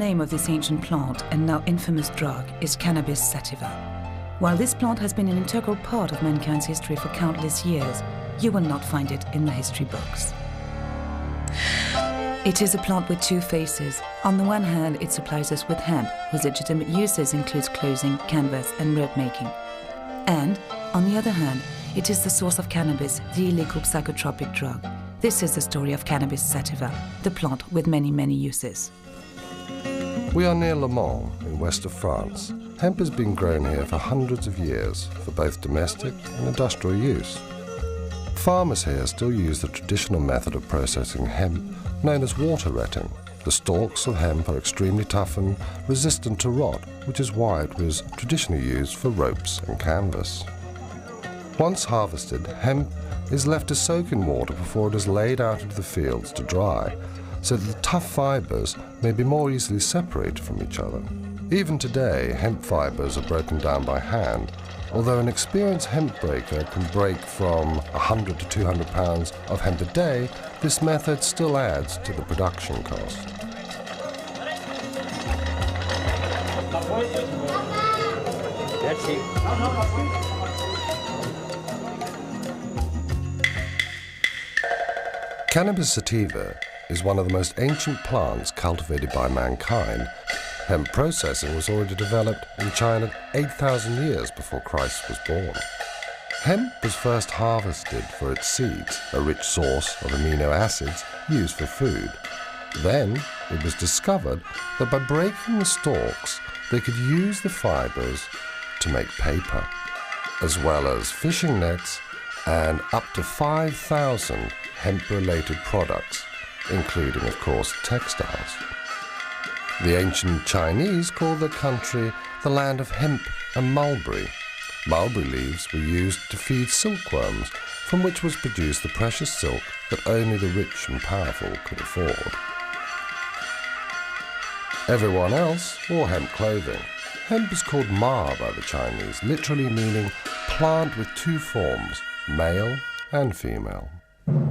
name of this ancient plant and now infamous drug is cannabis sativa. While this plant has been an integral part of mankind's history for countless years, you will not find it in the history books. It is a plant with two faces. On the one hand, it supplies us with hemp, whose legitimate uses includes clothing, canvas, and rope making. And, on the other hand, it is the source of cannabis, the illegal psychotropic drug. This is the story of cannabis sativa, the plant with many, many uses. We are near Le Mans, in west of France. Hemp has been grown here for hundreds of years, for both domestic and industrial use. Farmers here still use the traditional method of processing hemp, known as water retting. The stalks of hemp are extremely tough and resistant to rot, which is why it was traditionally used for ropes and canvas. Once harvested, hemp is left to soak in water before it is laid out into the fields to dry, so that the tough fibres may be more easily separated from each other. Even today, hemp fibres are broken down by hand, although an experienced hemp breaker can break from 100 to 200 pounds of hemp a day. This method still adds to the production cost. Cannabis sativa is one of the most ancient plants cultivated by mankind. Hemp processing was already developed in China 8,000 years before Christ was born. Hemp was first harvested for its seeds, a rich source of amino acids used for food. Then it was discovered that by breaking the stalks, they could use the fibers to make paper, as well as fishing nets and up to 5,000 hemp-related products, including, of course, textiles. The ancient Chinese called their country the land of hemp and mulberry. Mulberry leaves were used to feed silkworms, from which was produced the precious silk that only the rich and powerful could afford. Everyone else wore hemp clothing. Hemp is called ma by the Chinese, literally meaning plant with two forms, male and female.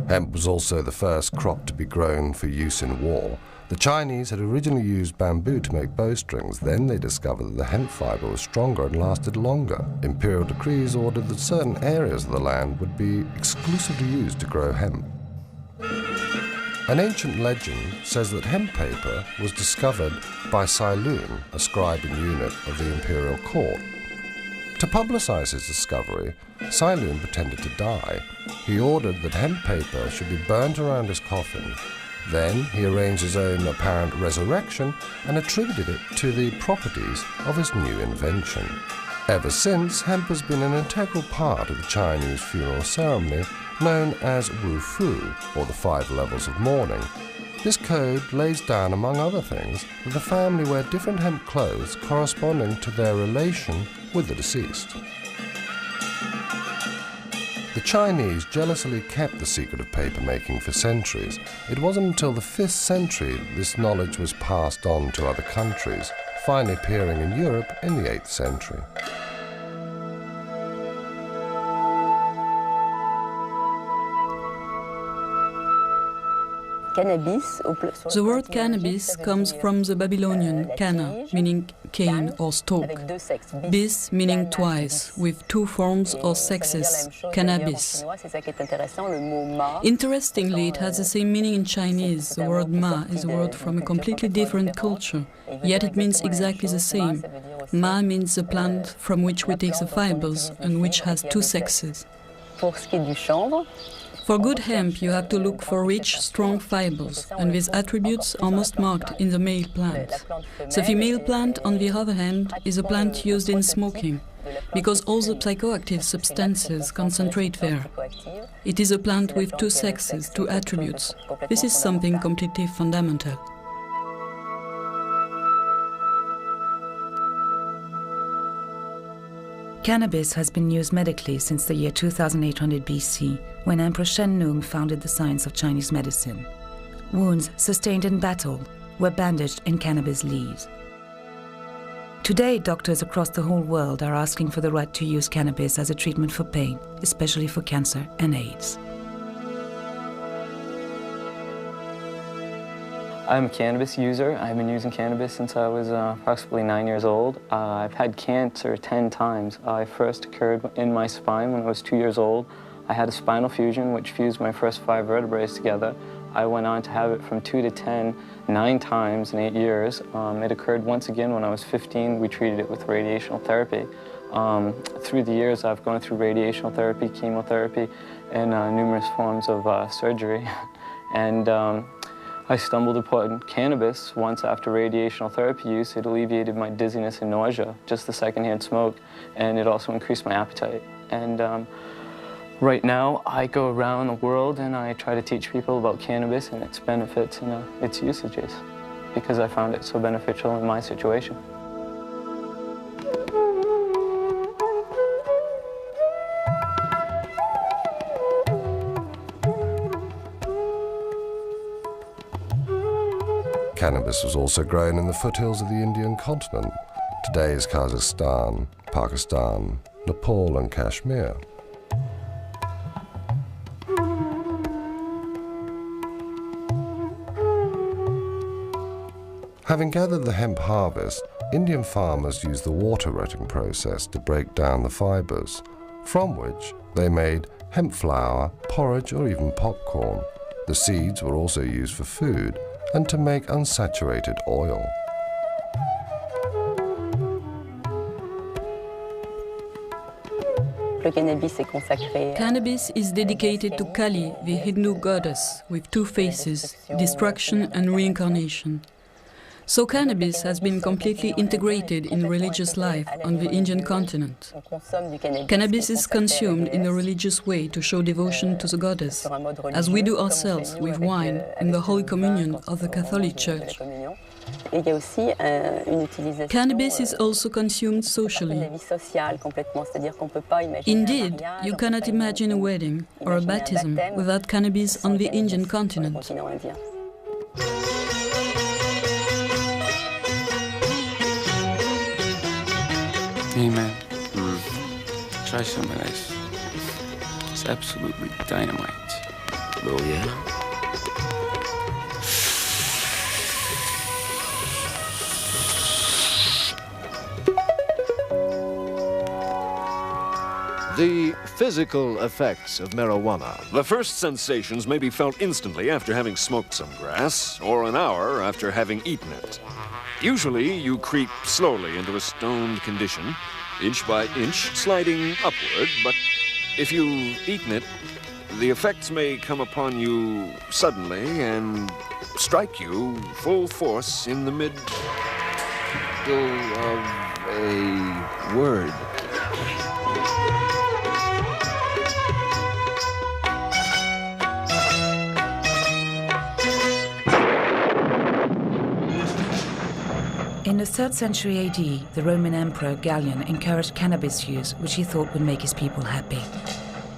Hemp was also the first crop to be grown for use in war. The Chinese had originally used bamboo to make bowstrings. Then they discovered that the hemp fibre was stronger and lasted longer. Imperial decrees ordered that certain areas of the land would be exclusively used to grow hemp. An ancient legend says that hemp paper was discovered by Saairah, a scribe and eunuch of the imperial court. To publicize his discovery, Saairah pretended to die. He ordered that hemp paper should be burnt around his coffin. Then he arranged his own apparent resurrection and attributed it to the properties of his new invention. Ever since, hemp has been an integral part of the Chinese funeral ceremony known as Wu Fu, or the 5 levels of mourning. This code lays down, among other things, that the family wear different hemp clothes corresponding to their relation with the deceased. The Chinese jealously kept the secret of papermaking for centuries. It wasn't until the 5th century that this knowledge was passed on to other countries, finally appearing in Europe in the 8th century. The word cannabis comes from the Babylonian canna, meaning cane or stalk, bis meaning twice, with 2 forms or sexes, cannabis. Interestingly, it has the same meaning in Chinese. The word ma is a word from a completely different culture, yet it means exactly the same. Ma means the plant from which we take the fibers and which has 2 sexes. For good hemp, you have to look for rich, strong fibers, and these attributes are most marked in the male plant. The female plant, on the other hand, is a plant used in smoking, because all the psychoactive substances concentrate there. It is a plant with 2 sexes, 2 attributes. This is something completely fundamental. Cannabis has been used medically since the year 2800 BC, when Emperor Shen Nung founded the science of Chinese medicine. Wounds sustained in battle were bandaged in cannabis leaves. Today, doctors across the whole world are asking for the right to use cannabis as a treatment for pain, especially for cancer and AIDS. I'm a cannabis user. I've been using cannabis since I was approximately 9 years old. I've had cancer 10 times. I first occurred in my spine when I was 2 years old. I had a spinal fusion which fused my first 5 vertebrae together. I went on to have it from 2 to 10, 9 times in 8 years. It occurred once again when I was 15. We treated it with radiational therapy. Through the years, I've gone through radiational therapy, chemotherapy, and numerous forms of surgery. And I stumbled upon cannabis once after radiational therapy use. It alleviated my dizziness and nausea, just the secondhand smoke, and it also increased my appetite. And right now, I go around the world and I try to teach people about cannabis and its benefits and its usages, because I found it so beneficial in my situation. Cannabis was also grown in the foothills of the Indian continent, today's Kazakhstan, Pakistan, Nepal and Kashmir. Having gathered the hemp harvest, Indian farmers used the water rotting process to break down the fibres, from which they made hemp flour, porridge or even popcorn. The seeds were also used for food and to make unsaturated oil. Cannabis is dedicated to Kali, the Hindu goddess, with 2 faces, destruction and reincarnation. So cannabis has been completely integrated in religious life on the Indian continent. Cannabis is consumed in a religious way to show devotion to the goddess, as we do ourselves with wine in the Holy Communion of the Catholic Church. Cannabis is also consumed socially. Indeed, you cannot imagine a wedding or a baptism without cannabis on the Indian continent. Hey man, try some of this. It's absolutely dynamite. Oh yeah? The physical effects of marijuana. The first sensations may be felt instantly after having smoked some grass, or an hour after having eaten it. Usually, you creep slowly into a stoned condition, inch by inch, sliding upward, but if you've eaten it, the effects may come upon you suddenly and strike you full force in the middle of a word. In the 3rd century AD, the Roman Emperor Gallian encouraged cannabis use, which he thought would make his people happy.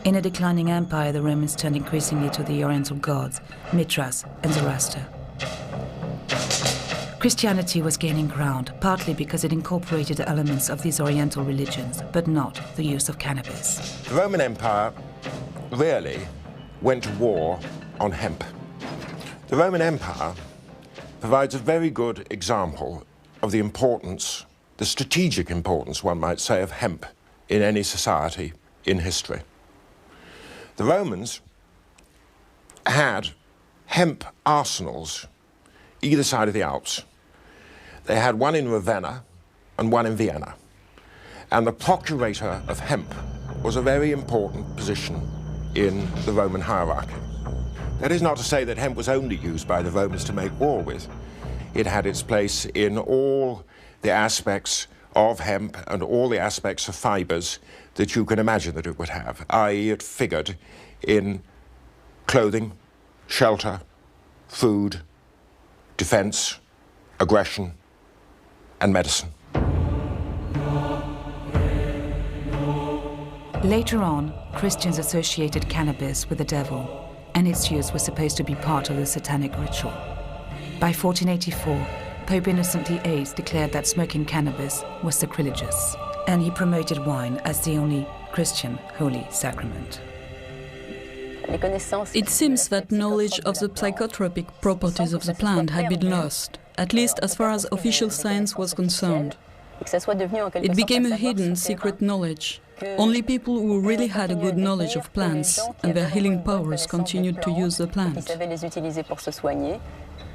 In a declining empire, the Romans turned increasingly to the Oriental gods, Mithras and Zoroaster. Christianity was gaining ground, partly because it incorporated elements of these Oriental religions, but not the use of cannabis. The Roman Empire really went to war on hemp. The Roman Empire provides a very good example of the importance, the strategic importance, one might say, of hemp in any society in history. The Romans had hemp arsenals either side of the Alps. They had one in Ravenna and one in Vienna. And the procurator of hemp was a very important position in the Roman hierarchy. That is not to say that hemp was only used by the Romans to make war with. It had its place in all the aspects of hemp and all the aspects of fibers that you can imagine that it would have, i.e. it figured in clothing, shelter, food, defense, aggression, and medicine. Later on, Christians associated cannabis with the devil, and its use was supposed to be part of the satanic ritual. By 1484, Pope Innocent VIII declared that smoking cannabis was sacrilegious, and he promoted wine as the only Christian holy sacrament. It seems that knowledge of the psychotropic properties of the plant had been lost, at least as far as official science was concerned. It became a hidden, secret knowledge. Only people who really had a good knowledge of plants and their healing powers continued to use the plant.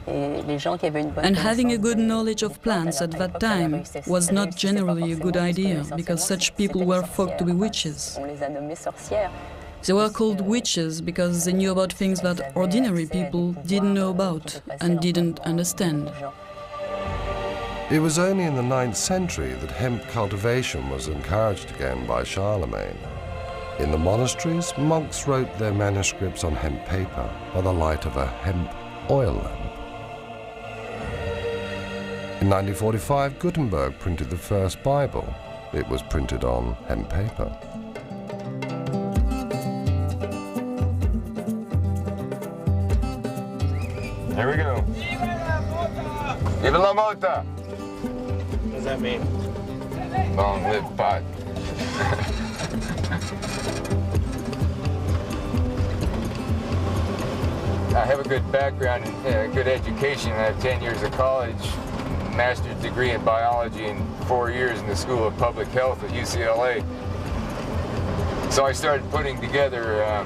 And having a good knowledge of plants at that time was not generally a good idea, because such people were thought to be witches. They were called witches because they knew about things that ordinary people didn't know about and didn't understand. It was only in the 9th century that hemp cultivation was encouraged again by Charlemagne. In the monasteries, monks wrote their manuscripts on hemp paper by the light of a hemp oil lamp. In 1945, Gutenberg printed the first Bible. It was printed on hemp paper. Here we go. Viva la mota! What does that mean? Long live pot. I have a good background and good education. I have 10 years of college, master's degree in biology, and 4 years in the School of Public Health at UCLA. So I started putting together a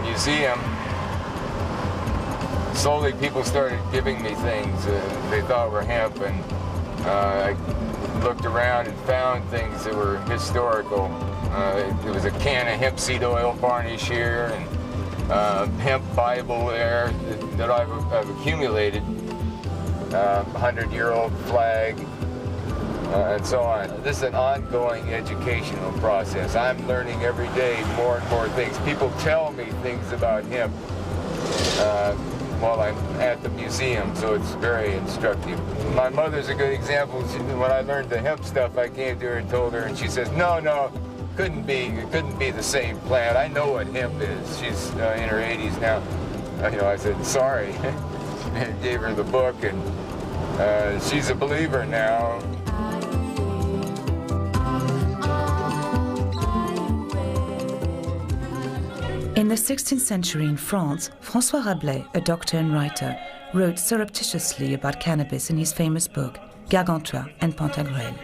museum. Slowly people started giving me things they thought were hemp, and I looked around and found things that were historical. There was a can of hemp seed oil varnish here, and hemp Bible there that I've accumulated, 100-year-old flag, and so on. This is an ongoing educational process. I'm learning every day more and more things. People tell me things about hemp while I'm at the museum, so it's very instructive. My mother's a good example. When I learned the hemp stuff, I came to her and told her, and she says, no, couldn't be the same plant. I know what hemp is. She's in her 80s now. I said, sorry. And gave her the book, and she's a believer now. In the 16th century in France, François Rabelais, a doctor and writer, wrote surreptitiously about cannabis in his famous book, Gargantua and Pantagruel.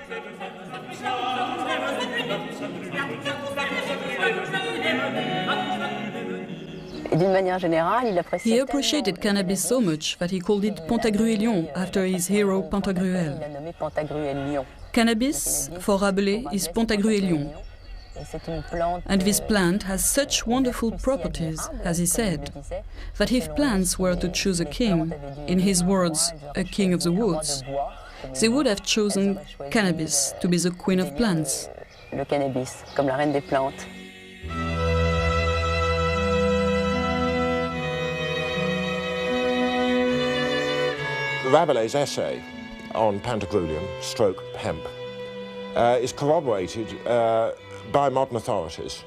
He appreciated cannabis so much that he called it Pantagruelion after his hero Pantagruel. Cannabis, for Rabelais, is Pantagruelion. And this plant has such wonderful properties, as he said, that if plants were to choose a king, in his words, a king of the woods, they would have chosen cannabis to be the queen of plants. Rabelais' essay on Pantagruelion, stroke hemp, is corroborated by modern authorities.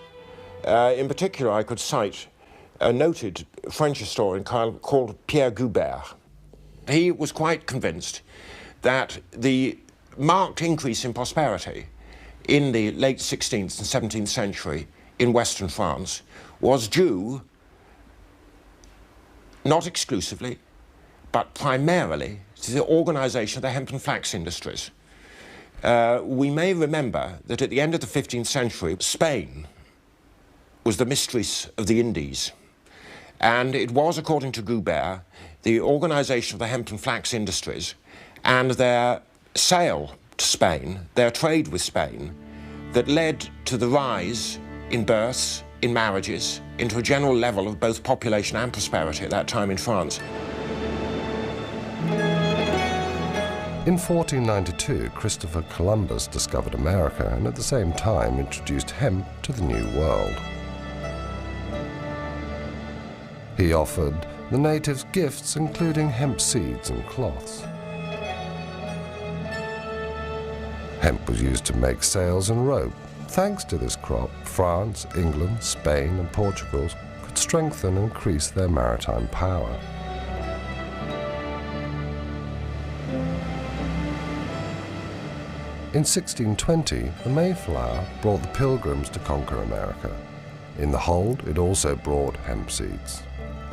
In particular, I could cite a noted French historian called Pierre Goubert. He was quite convinced that the marked increase in prosperity in the late 16th and 17th century in Western France was due, not exclusively, but primarily to the organisation of the hemp and flax industries. We may remember that at the end of the 15th century, Spain was the mistress of the Indies. And it was, according to Goubert, the organisation of the hemp and flax industries and their sale to Spain, their trade with Spain, that led to the rise in births, in marriages, into a general level of both population and prosperity at that time in France. In 1492, Christopher Columbus discovered America and at the same time introduced hemp to the New World. He offered the natives gifts including hemp seeds and cloths. Hemp was used to make sails and rope. Thanks to this crop, France, England, Spain and Portugal could strengthen and increase their maritime power. In 1620, the Mayflower brought the Pilgrims to conquer America. In the hold, it also brought hemp seeds.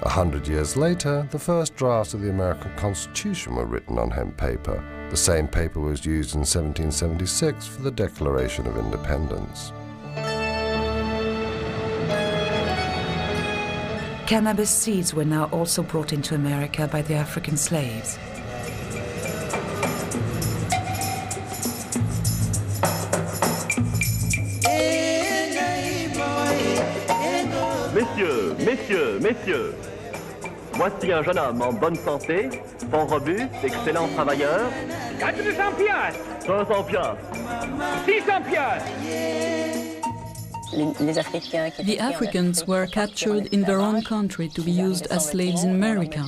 100 years later, the first drafts of the American Constitution were written on hemp paper. The same paper was used in 1776 for the Declaration of Independence. Cannabis seeds were now also brought into America by the African slaves. Messieurs, voici un jeune homme en bonne santé, fort robuste, excellent travailleur. 400 piastres. 500 piastres. 600 piastres. The Africans were captured in their own country to be used as slaves in America.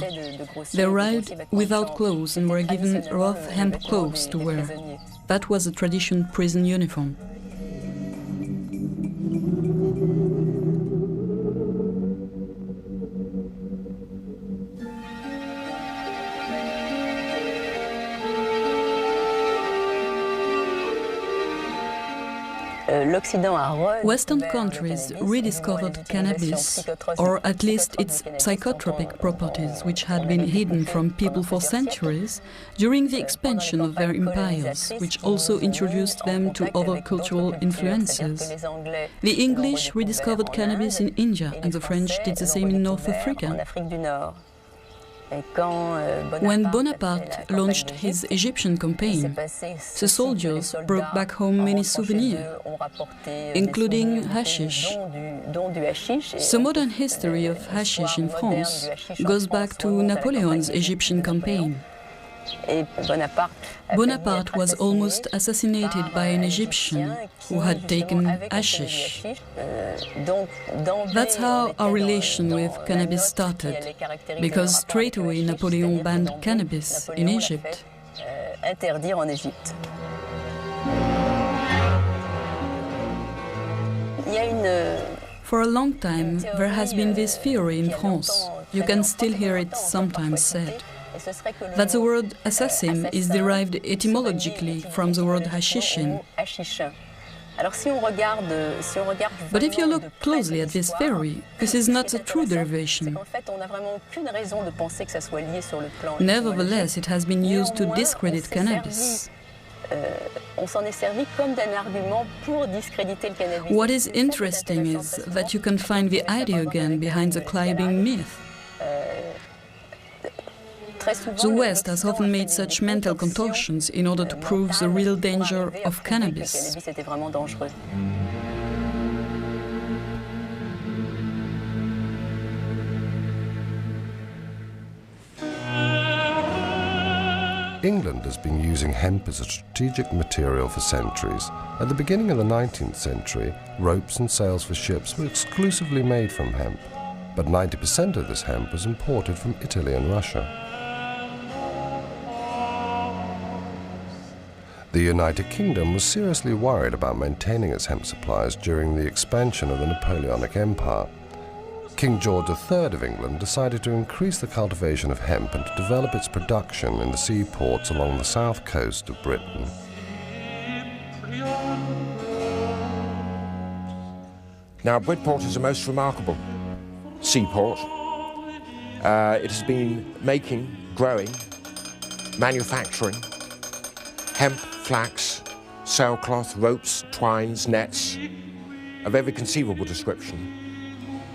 They arrived without clothes and were given rough hemp clothes to wear. That was a traditional prison uniform. Western countries rediscovered cannabis, or at least its psychotropic properties, which had been hidden from people for centuries, during the expansion of their empires, which also introduced them to other cultural influences. The English rediscovered cannabis in India, and the French did the same in North Africa. When Bonaparte launched his Egyptian campaign, the soldiers brought back home many souvenirs, including hashish. The modern history of hashish in France goes back to Napoleon's Egyptian campaign. Bonaparte was almost assassinated by an Egyptian who had taken hashish. That's how our relation with cannabis started, because straight away Napoleon banned cannabis in Egypt. For a long time, there has been this theory in France, you can still hear it sometimes said, that the word assassin is derived etymologically from the word hashishin. But if you look closely at this theory, this is not a true derivation. Nevertheless, it has been used to discredit cannabis. What is interesting is that you can find the idea again behind the climbing myth. The West has often made such mental contortions in order to prove the real danger of cannabis. England has been using hemp as a strategic material for centuries. At the beginning of the 19th century, ropes and sails for ships were exclusively made from hemp, but 90% of this hemp was imported from Italy and Russia. The United Kingdom was seriously worried about maintaining its hemp supplies during the expansion of the Napoleonic Empire. King George III of England decided to increase the cultivation of hemp and to develop its production in the seaports along the south coast of Britain. Now, Bridport is a most remarkable seaport. It has been making, growing, manufacturing hemp, flax, sailcloth, ropes, twines, nets of every conceivable description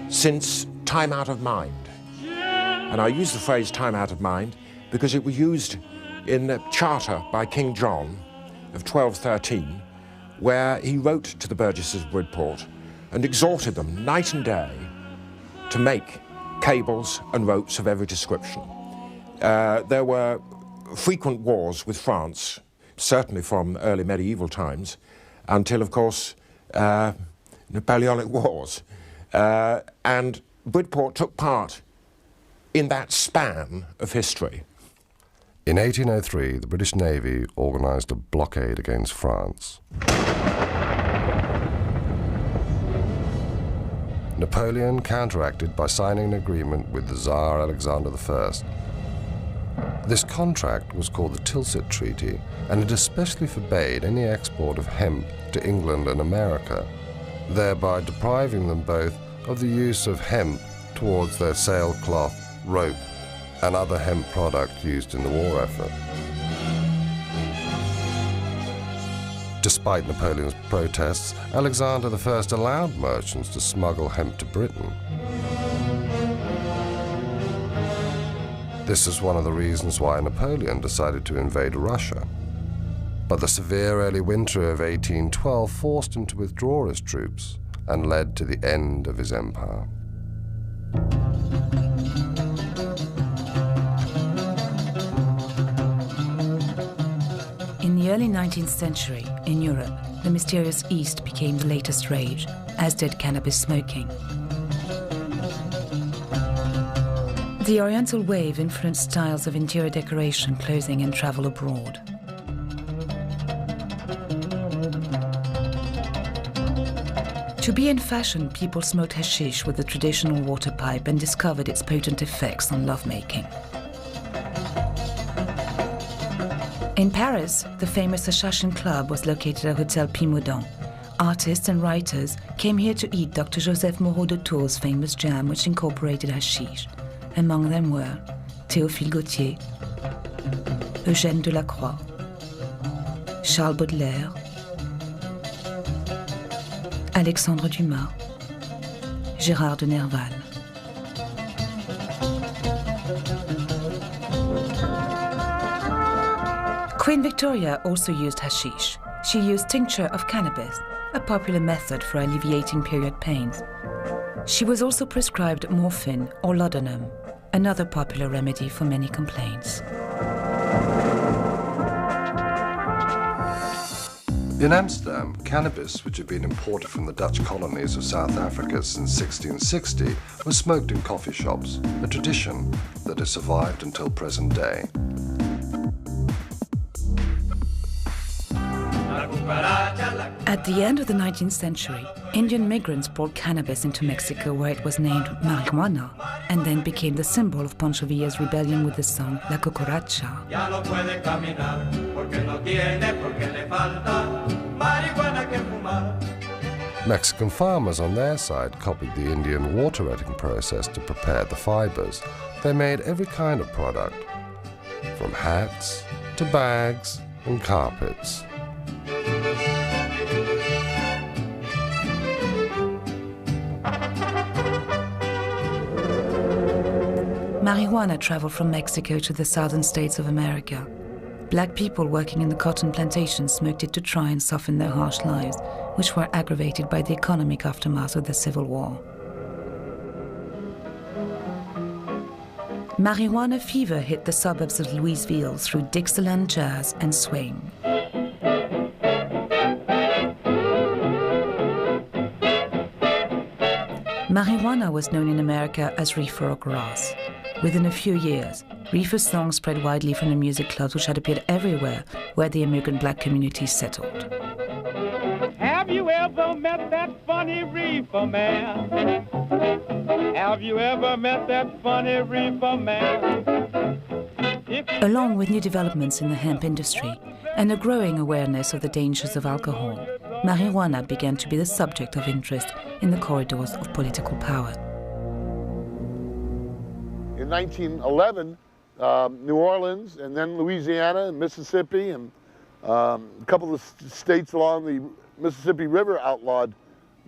since time out of mind. And I use the phrase time out of mind because it was used in a charter by King John of 1213, where he wrote to the burgesses of Bridport and exhorted them night and day to make cables and ropes of every description. There were frequent wars with France, certainly from early medieval times, until, of course, Napoleonic Wars. And Bridport took part in that span of history. In 1803, the British Navy organised a blockade against France. Napoleon counteracted by signing an agreement with the Tsar Alexander I. This contract was called the Tilsit Treaty, and it especially forbade any export of hemp to England and America, thereby depriving them both of the use of hemp towards their sailcloth, rope, and other hemp product used in the war effort. Despite Napoleon's protests, Alexander I allowed merchants to smuggle hemp to Britain. This is one of the reasons why Napoleon decided to invade Russia. But the severe early winter of 1812 forced him to withdraw his troops and led to the end of his empire. In the early 19th century, in Europe, the mysterious East became the latest rage, as did cannabis smoking. The Oriental wave influenced styles of interior decoration, clothing, and travel abroad. To be in fashion, people smoked hashish with the traditional water pipe and discovered its potent effects on lovemaking. In Paris, the famous Assassin Club was located at Hotel Pimodon. Artists and writers came here to eat Dr. Joseph Moreau de Tours' famous jam, which incorporated hashish. Among them were Théophile Gautier, Eugène Delacroix, Charles Baudelaire, Alexandre Dumas, Gérard de Nerval. Queen Victoria also used hashish. She used tincture of cannabis, a popular method for alleviating period pains. She was also prescribed morphine or laudanum, another popular remedy for many complaints. In Amsterdam, cannabis, which had been imported from the Dutch colonies of South Africa since 1660, was smoked in coffee shops, a tradition that has survived until present day. At the end of the 19th century, Indian migrants brought cannabis into Mexico, where it was named marijuana and then became the symbol of Pancho Villa's rebellion with the song La Cucaracha. Mexican farmers on their side copied the Indian water retting process to prepare the fibers. They made every kind of product, from hats to bags and carpets. Marijuana traveled from Mexico to the southern states of America. Black people working in the cotton plantations smoked it to try and soften their harsh lives, which were aggravated by the economic aftermath of the Civil War. Marijuana fever hit the suburbs of Louisville through Dixieland jazz and swing. Marijuana was known in America as reefer or grass. Within a few years, reefer songs spread widely from the music clubs which had appeared everywhere where the immigrant black communities settled. Have you ever met that funny reefer man? Have you ever met that funny reefer man? Along with new developments in the hemp industry and a growing awareness of the dangers of alcohol, marijuana began to be the subject of interest in the corridors of political power. In 1911, New Orleans and then Louisiana and Mississippi and a couple of states along the Mississippi River outlawed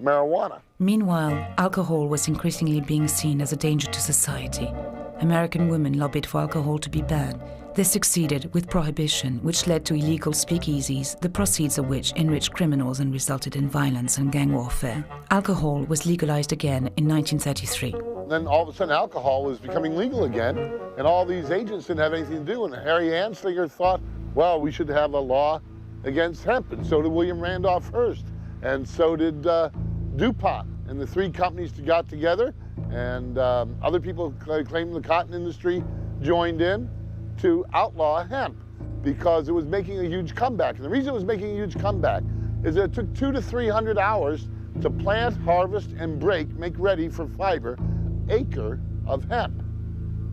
marijuana. Meanwhile, alcohol was increasingly being seen as a danger to society. American women lobbied for alcohol to be banned. They succeeded with prohibition, which led to illegal speakeasies, the proceeds of which enriched criminals and resulted in violence and gang warfare. Alcohol was legalized again in 1933. Then all of a sudden alcohol was becoming legal again, and all these agents didn't have anything to do, and Harry Anslinger thought, well, we should have a law against hemp, and so did William Randolph Hearst, and so did DuPont, and the three companies got together, and other people claiming the cotton industry joined in to outlaw hemp because it was making a huge comeback. And the reason it was making a huge comeback is that it took 200 to 300 hours to plant, harvest, and make ready for fiber, acre of hemp.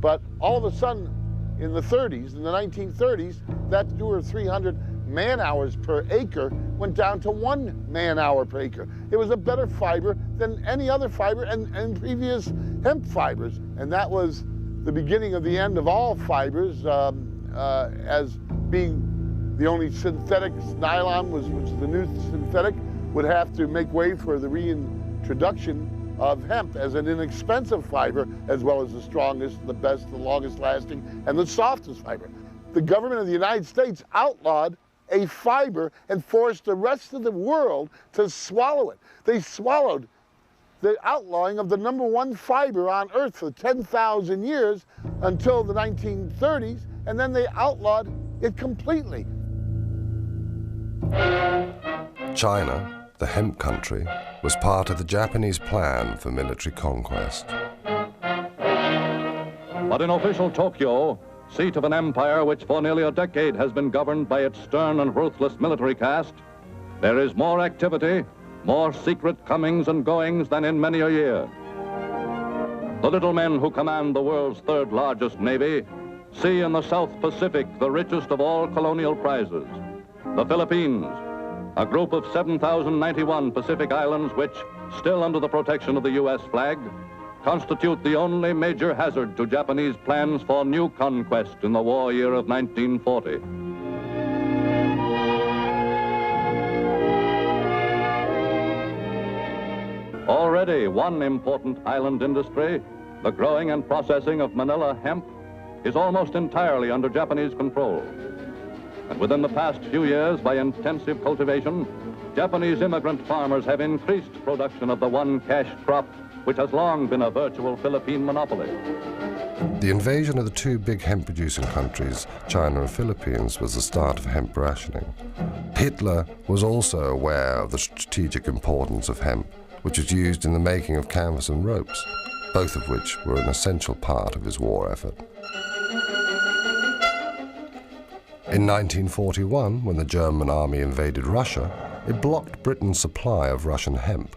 But all of a sudden, in the 30s, in the 1930s, that 200 or 300 man-hours per acre went down to 1 man-hour per acre. It was a better fiber than any other fiber and previous hemp fibers. And that was the beginning of the end of all fibers, as being the only synthetic. Nylon was the new synthetic, would have to make way for the reintroduction of hemp as an inexpensive fiber, as well as the strongest, the best, the longest lasting, and the softest fiber. The government of the United States outlawed a fiber and forced the rest of the world to swallow it. They swallowed the outlawing of the #1 fiber on Earth for 10,000 years until the 1930s, and then they outlawed it completely. China, the hemp country, was part of the Japanese plan for military conquest. But in official Tokyo, seat of an empire which for nearly a decade has been governed by its stern and ruthless military caste, there is more activity, more secret comings and goings than in many a year. The little men who command the world's third largest navy see in the South Pacific the richest of all colonial prizes. The Philippines, a group of 7,091 Pacific islands which, still under the protection of the U.S. flag, constitute the only major hazard to Japanese plans for new conquest in the war year of 1940. Already one important island industry, the growing and processing of Manila hemp, is almost entirely under Japanese control. And within the past few years, by intensive cultivation, Japanese immigrant farmers have increased production of the one cash crop which has long been a virtual Philippine monopoly. The invasion of the two big hemp-producing countries, China and Philippines, was the start of hemp rationing. Hitler was also aware of the strategic importance of hemp, which was used in the making of canvas and ropes, both of which were an essential part of his war effort. In 1941, when the German army invaded Russia, it blocked Britain's supply of Russian hemp.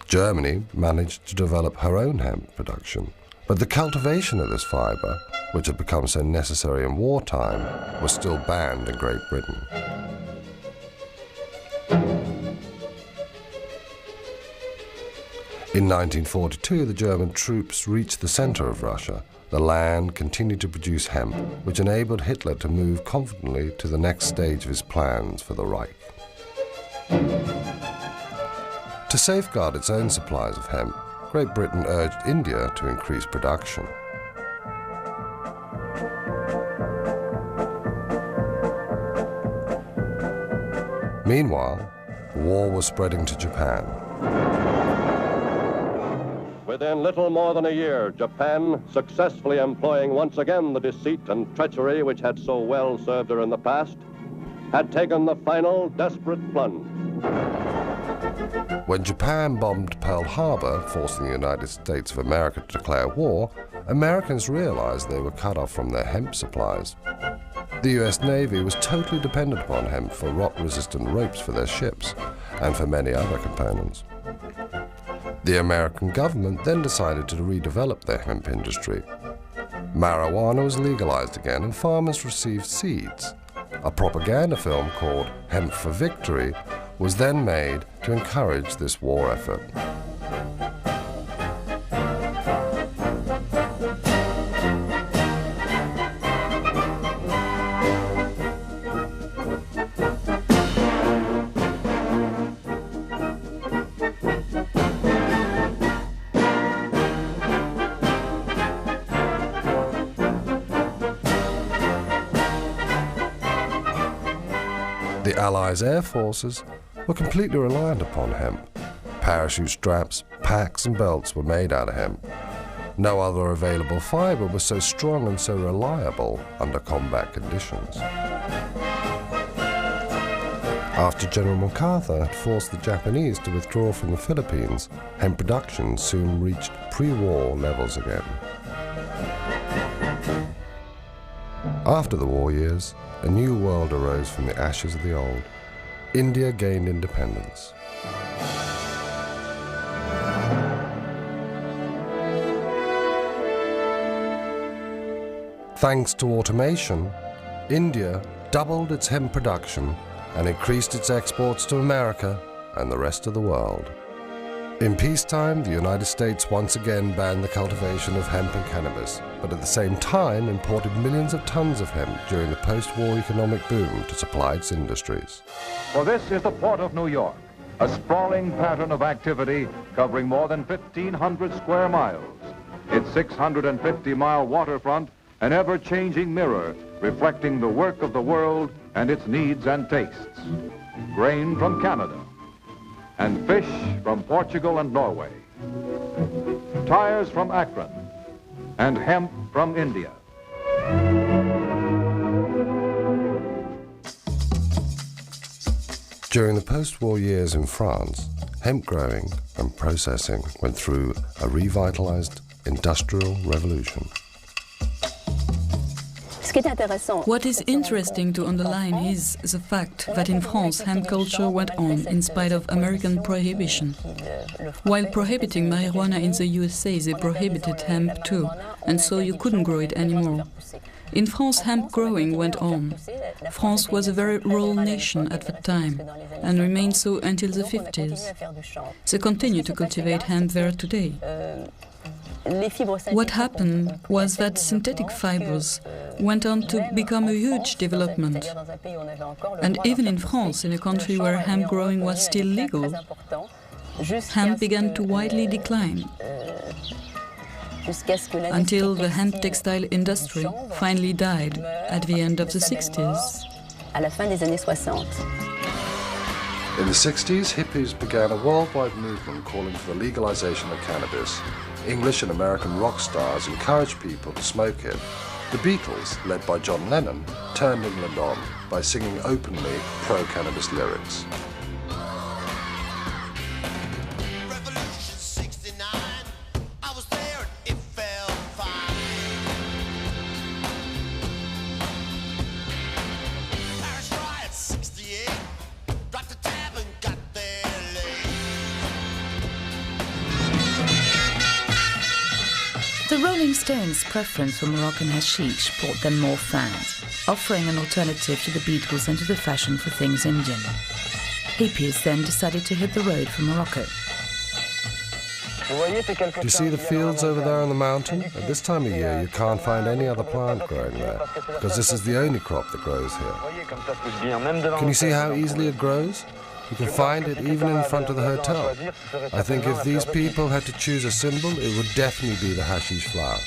Germany managed to develop her own hemp production, but the cultivation of this fiber, which had become so necessary in wartime, was still banned in Great Britain. In 1942, the German troops reached the center of Russia. The land continued to produce hemp, which enabled Hitler to move confidently to the next stage of his plans for the Reich. To safeguard its own supplies of hemp, Great Britain urged India to increase production. Meanwhile, war was spreading to Japan. Within little more than a year, Japan, successfully employing once again the deceit and treachery which had so well served her in the past, had taken the final desperate plunge. When Japan bombed Pearl Harbor, forcing the United States of America to declare war, Americans realized they were cut off from their hemp supplies. The U.S. Navy was totally dependent upon hemp for rot-resistant ropes for their ships and for many other components. The American government then decided to redevelop their hemp industry. Marijuana was legalized again and farmers received seeds. A propaganda film called Hemp for Victory was then made to encourage this war effort. The Allies' air forces were completely reliant upon hemp. Parachute straps, packs and belts were made out of hemp. No other available fiber was so strong and so reliable under combat conditions. After General MacArthur had forced the Japanese to withdraw from the Philippines, hemp production soon reached pre-war levels again. After the war years, a new world arose from the ashes of the old. India gained independence. Thanks to automation, India doubled its hemp production and increased its exports to America and the rest of the world. In peacetime, the United States once again banned the cultivation of hemp and cannabis, but at the same time imported millions of tons of hemp during the post-war economic boom to supply its industries. For this is the Port of New York, a sprawling pattern of activity covering more than 1,500 square miles. Its 650-mile waterfront, an ever-changing mirror reflecting the work of the world and its needs and tastes. Grain from Canada, and fish from Portugal and Norway, tires from Akron, and hemp from India. During the post-war years in France, hemp growing and processing went through a revitalized industrial revolution. What is interesting to underline is the fact that in France hemp culture went on in spite of American prohibition. While prohibiting marijuana in the USA, they prohibited hemp too, and so you couldn't grow it anymore. In France, hemp growing went on. France was a very rural nation at that time, and remained so until the 50s. They continue to cultivate hemp there today. What happened was that synthetic fibers went on to become a huge development. And even in France, in a country where hemp growing was still legal, hemp began to widely decline, until the hemp textile industry finally died at the end of the 60s. In the 60s, hippies began a worldwide movement calling for the legalization of cannabis. English and American rock stars encouraged people to smoke it. The Beatles, led by John Lennon, turned England on by singing openly pro-cannabis lyrics. The Rolling Stones' preference for Moroccan hashish brought them more fans, offering an alternative to the Beatles and to the fashion for things Indian. Hippies then decided to hit the road for Morocco. Do you see the fields over there on the mountain? At this time of year, you can't find any other plant growing there, because this is the only crop that grows here. Can you see how easily it grows? You can find it even in front of the hotel. I think if these people had to choose a symbol, it would definitely be the hashish flower.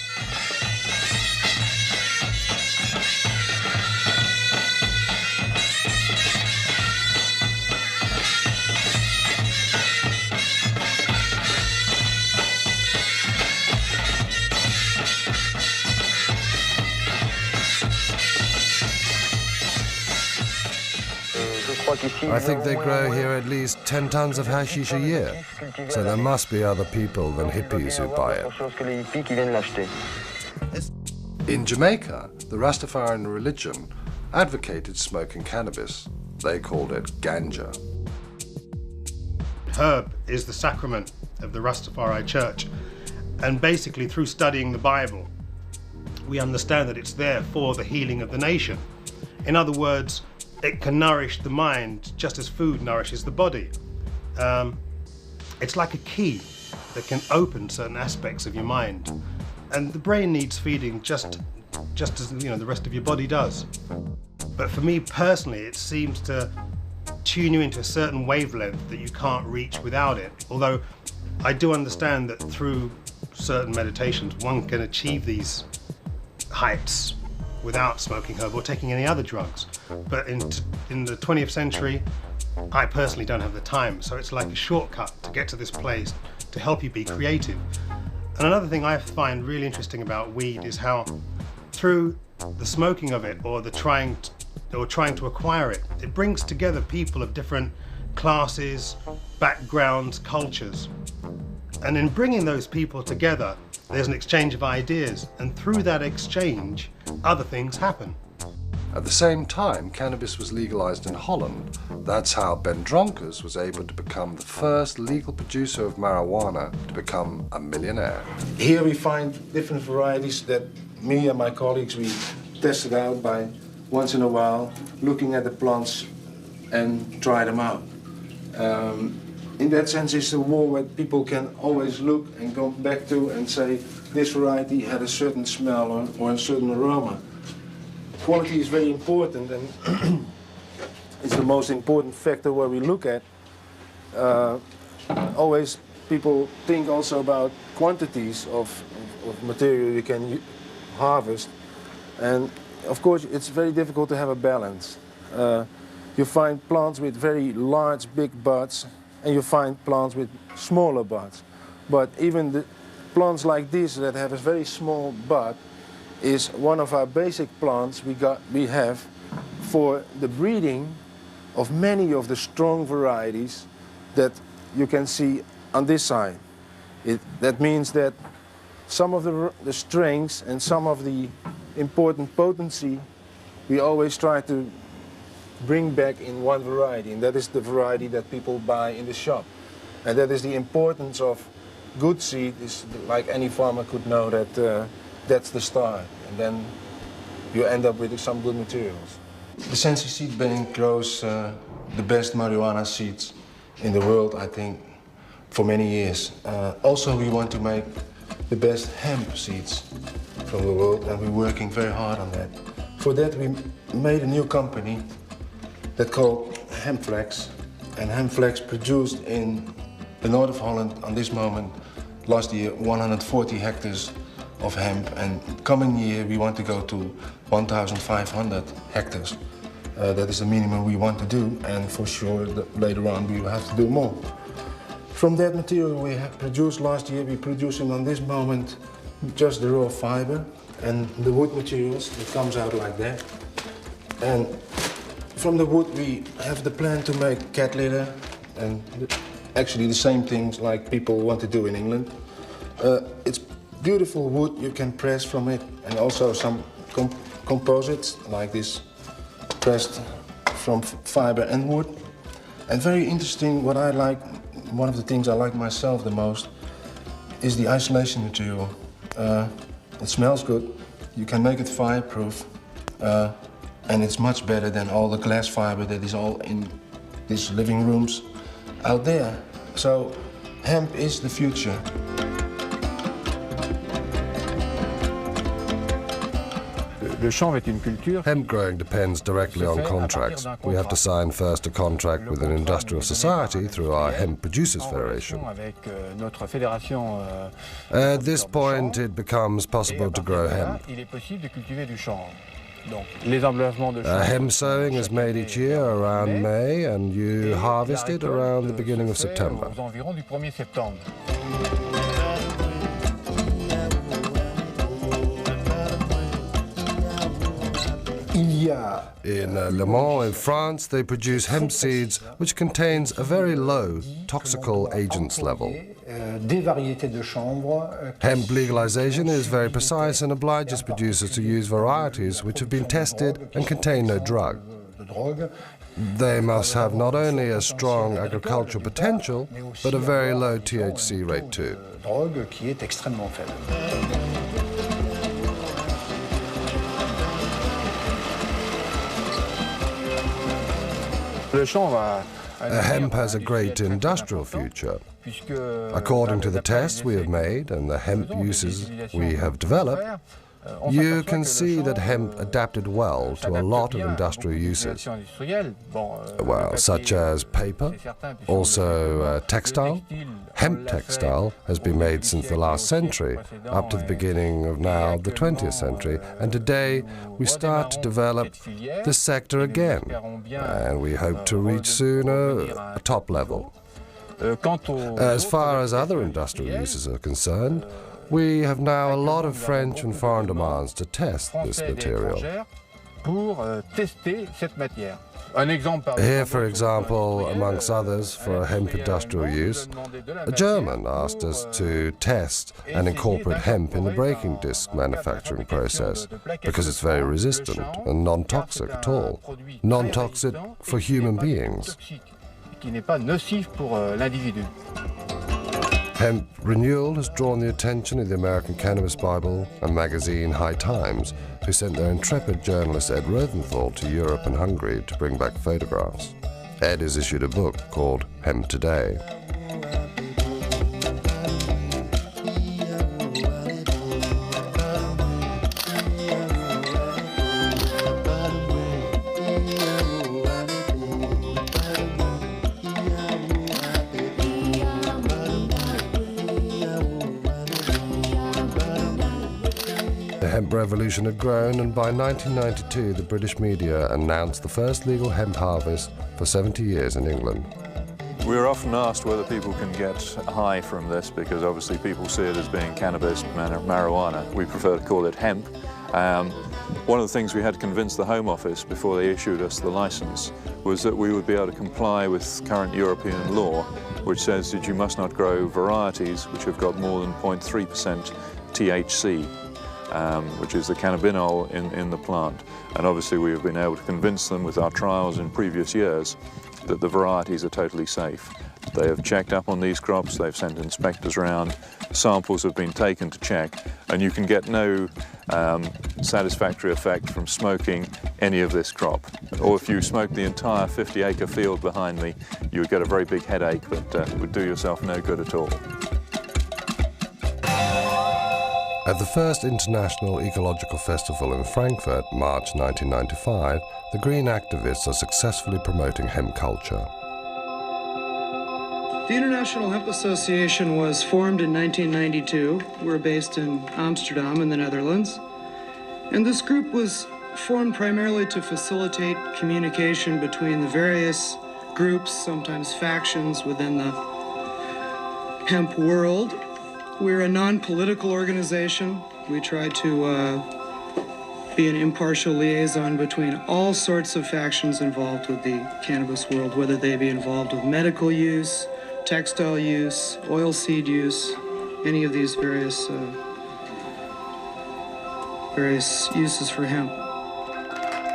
I think they grow here at least 10 tons of hashish a year, so there must be other people than hippies who buy it. In Jamaica, the Rastafarian religion advocated smoking cannabis. They called it ganja. Herb is the sacrament of the Rastafari Church, and basically through studying the Bible, we understand that it's there for the healing of the nation. In other words, it can nourish the mind just as food nourishes the body. It's like a key that can open certain aspects of your mind. And the brain needs feeding just as the rest of your body does. But for me personally, it seems to tune you into a certain wavelength that you can't reach without it. Although I do understand that through certain meditations, one can achieve these heights without smoking herb or taking any other drugs. But in the 20th century, I personally don't have the time, so it's like a shortcut to get to this place to help you be creative. And another thing I find really interesting about weed is how through the smoking of it or trying to acquire it, it brings together people of different classes, backgrounds, cultures. And in bringing those people together, there's an exchange of ideas, and through that exchange, other things happen. At the same time, cannabis was legalized in Holland. That's how Ben Dronkers was able to become the first legal producer of marijuana to become a millionaire. Here we find different varieties that me and my colleagues, we tested out by once in a while, looking at the plants and try them out. In that sense, it's a wall where people can always look and go back to and say, this variety had a certain smell or a certain aroma. Quality is very important, and it's the most important factor where we look at. Always people think also about quantities of material you can harvest, and of course it's very difficult to have a balance. You find plants with very large, big buds, and you find plants with smaller buds. But even the plants like this that have a very small bud is one of our basic plants we have for the breeding of many of the strong varieties that you can see on this side. That means that some of the strengths and some of the important potency we always try to bring back in one variety, and that is the variety that people buy in the shop. And that is the importance of good seed, is like any farmer could know that that's the start, and then you end up with some good materials. The Sensi Seed Bank grows the best marijuana seeds in the world, I think, for many years. Also, we want to make the best hemp seeds from the world, and we're working very hard on that. For that, we made a new company that's called Hempflex, and Hempflex produced in the north of Holland on this moment, last year, 140 hectares of hemp, and coming year we want to go to 1,500 hectares. That is the minimum we want to do, and for sure that later on we will have to do more. From that material we have produced last year, we're producing on this moment just the raw fiber and the wood materials. It comes out like that. And from the wood we have the plan to make cat litter and actually the same things like people want to do in England. It's beautiful wood you can press from it, and also some composites like this pressed from fiber and wood. And very interesting, what I like, one of the things I like myself the most is the isolation material. It smells good, you can make it fireproof, and it's much better than all the glass fiber that is all in these living rooms out there. So hemp is the future. Hemp growing depends directly on contracts. We have to sign first a contract with an industrial society through our Hemp Producers Federation. At this point, it becomes possible to grow hemp. Hemp sowing is made each year around May, and you harvest it around the beginning of September. In Le Mans in France, they produce hemp seeds which contains a very low toxical agents level. Hemp legalization is very precise and obliges producers to use varieties which have been tested and contain no drug. They must have not only a strong agricultural potential, but a very low THC rate too. Hemp has a great industrial future. According to the tests we have made and the hemp uses we have developed, you can see that hemp adapted well to a lot of industrial uses, well, such as paper, also textile. Hemp textile has been made since the last century, up to the beginning of now the 20th century, and today we start to develop this sector again, and we hope to reach soon a top level. As far as other industrial uses are concerned, we have now a lot of French and foreign demands to test this material. Here, for example, amongst others, for hemp industrial use, a German asked us to test and incorporate hemp in the braking disc manufacturing process, because it's very resistant and non-toxic at all. Non-toxic for human beings. Hemp renewal has drawn the attention of the American Cannabis Bible and magazine High Times, who sent their intrepid journalist Ed Rosenthal to Europe and Hungary to bring back photographs. Ed has issued a book called Hemp Today. The hemp revolution had grown, and by 1992 the British media announced the first legal hemp harvest for 70 years in England. We're often asked whether people can get high from this, because obviously people see it as being cannabis, marijuana. We prefer to call it hemp. One of the things we had to convince the Home Office before they issued us the license was that we would be able to comply with current European law, which says that you must not grow varieties which have got more than 0.3% THC. Which is the cannabinol in the plant. And obviously we have been able to convince them with our trials in previous years that the varieties are totally safe. They have checked up on these crops, they've sent inspectors around, samples have been taken to check, and you can get no satisfactory effect from smoking any of this crop. Or if you smoke the entire 50-acre field behind me, you would get a very big headache that would do yourself no good at all. At the first International Ecological Festival in Frankfurt, March 1995, the green activists are successfully promoting hemp culture. The International Hemp Association was formed in 1992. We're based in Amsterdam in the Netherlands. And this group was formed primarily to facilitate communication between the various groups, sometimes factions, within the hemp world. We're a non-political organization. We try to be an impartial liaison between all sorts of factions involved with the cannabis world, whether they be involved with medical use, textile use, oilseed use, any of these various uses for hemp.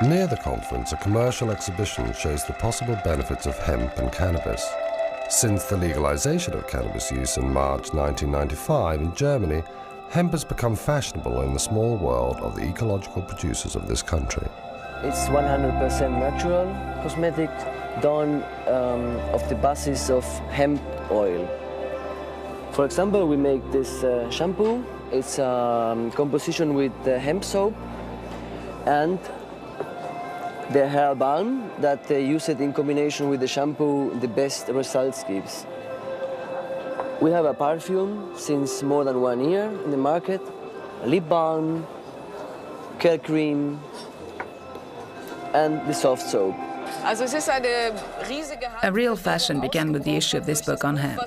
Near the conference, a commercial exhibition shows the possible benefits of hemp and cannabis. Since the legalization of cannabis use in March 1995 in Germany, hemp has become fashionable in the small world of the ecological producers of this country. It's 100% natural cosmetic done of the basis of hemp oil. For example, we make this shampoo. It's a composition with hemp soap and the hair balm that they use it in combination with the shampoo, the best results gives. We have a perfume since more than 1 year in the market, a lip balm, care cream, and the soft soap. A real fashion began with the issue of this book on hemp.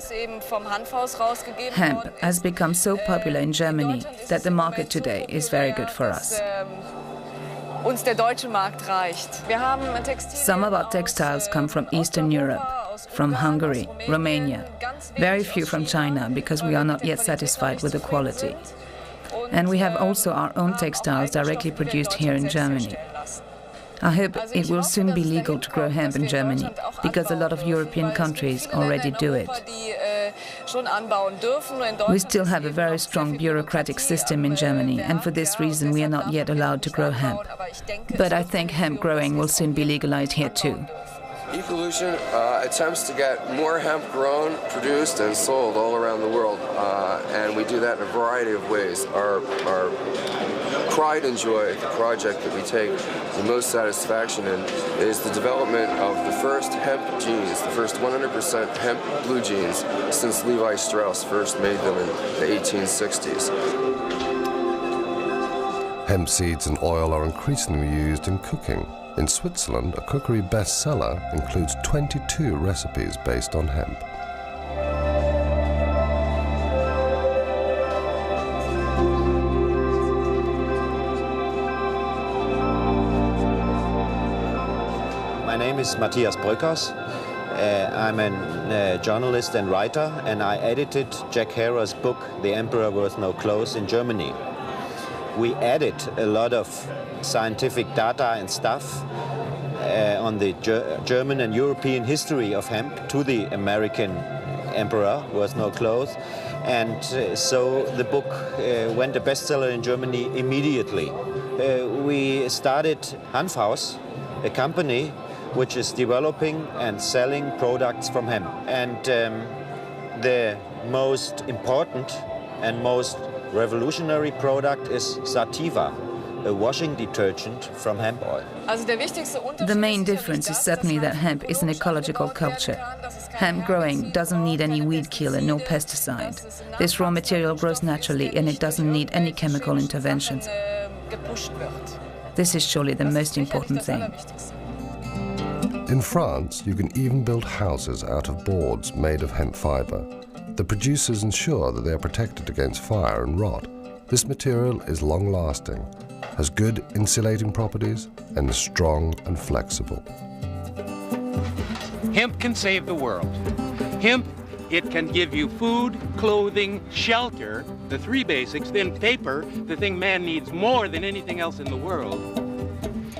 Hemp has become so popular in Germany that the market today is very good for us. Some of our textiles come from Eastern Europe, from Hungary, Romania, very few from China because we are not yet satisfied with the quality. And we have also our own textiles directly produced here in Germany. I hope it will soon be legal to grow hemp in Germany, because a lot of European countries already do it. We still have a very strong bureaucratic system in Germany, and for this reason we are not yet allowed to grow hemp. But I think hemp growing will soon be legalized here too. Ecolution attempts to get more hemp grown, produced, and sold all around the world, and we do that in a variety of ways. Our pride and joy, the project that we take the most satisfaction in, is the development of the first hemp jeans, the first 100% hemp blue jeans since Levi Strauss first made them in the 1860s. Hemp seeds and oil are increasingly used in cooking. In Switzerland, a cookery bestseller includes 22 recipes based on hemp. My name is Matthias Bröckers. I'm a journalist and writer, and I edited Jack Herer's book, The Emperor Wears No Clothes, in Germany. We added a lot of scientific data and stuff on the German and European history of hemp to the American Emperor Wears No Clothes. And so the book went a bestseller in Germany immediately. We started Hanfhaus, a company which is developing and selling products from hemp. And the most important and most revolutionary product is Sativa, a washing detergent from hemp oil. The main difference is certainly that hemp is an ecological culture. Hemp growing doesn't need any weed killer, no pesticide. This raw material grows naturally and it doesn't need any chemical interventions. This is surely the most important thing. In France, you can even build houses out of boards made of hemp fiber. The producers ensure that they are protected against fire and rot. This material is long-lasting, has good insulating properties, and is strong and flexible. Hemp can save the world. Hemp, it can give you food, clothing, shelter, the three basics, then paper, the thing man needs more than anything else in the world.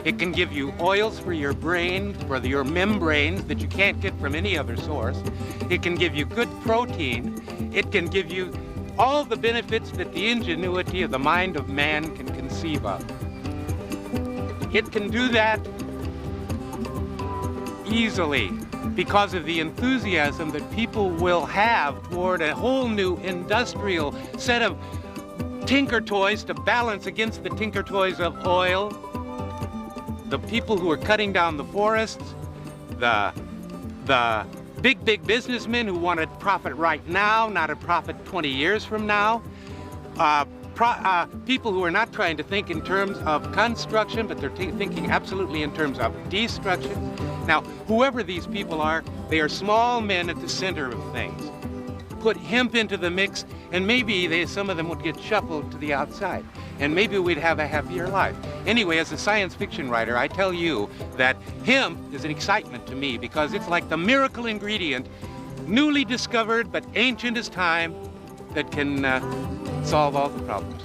It can give you oils for your brain, for your membranes that you can't get from any other source. It can give you good protein. It can give you all the benefits that the ingenuity of the mind of man can conceive of. It can do that easily because of the enthusiasm that people will have toward a whole new industrial set of tinker toys to balance against the tinker toys of oil. The people who are cutting down the forests, the big businessmen who want to profit right now, not a profit 20 years from now. People who are not trying to think in terms of construction, but they're thinking absolutely in terms of destruction. Now, whoever these people are, they are small men at the center of things. Put hemp into the mix, and maybe some of them would get shuffled to the outside, and maybe we'd have a happier life. Anyway, as a science fiction writer, I tell you that hemp is an excitement to me because it's like the miracle ingredient, newly discovered but ancient as time, that can solve all the problems.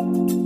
Bye.